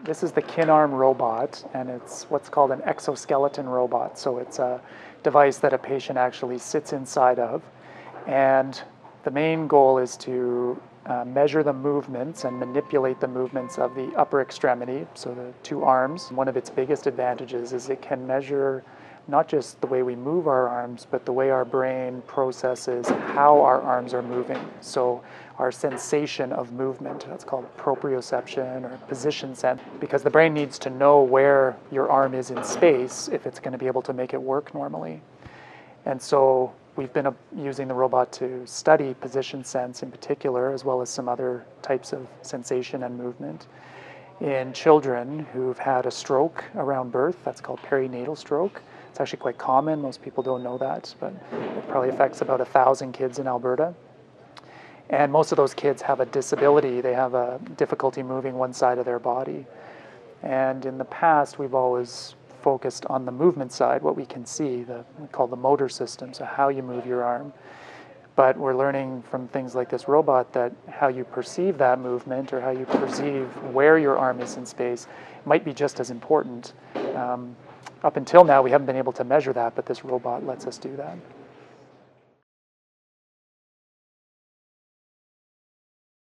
This is the KINARM robot, and it's what's called an exoskeleton robot. So it's a device that a patient actually sits inside of. And the main goal is to measure the movements and manipulate the movements of the upper extremity, so the two arms. One of its biggest advantages is it can measure not just the way we move our arms, but the way our brain processes how our arms are moving. So our sensation of movement, that's called proprioception or position sense, because the brain needs to know where your arm is in space if it's going to be able to make it work normally. And so we've been using the robot to study position sense in particular, as well as some other types of sensation and movement in children who've had a stroke around birth. That's called perinatal stroke. It's actually quite common. Most people don't know that, but it probably affects about 1,000 kids in Alberta. And most of those kids have a disability. They have a difficulty moving one side of their body. And in the past, we've always focused on the movement side, what we can see, we call the motor system, so how you move your arm. But we're learning from things like this robot that how you perceive that movement or how you perceive where your arm is in space might be just as important. Up until now, we haven't been able to measure that, but this robot lets us do that.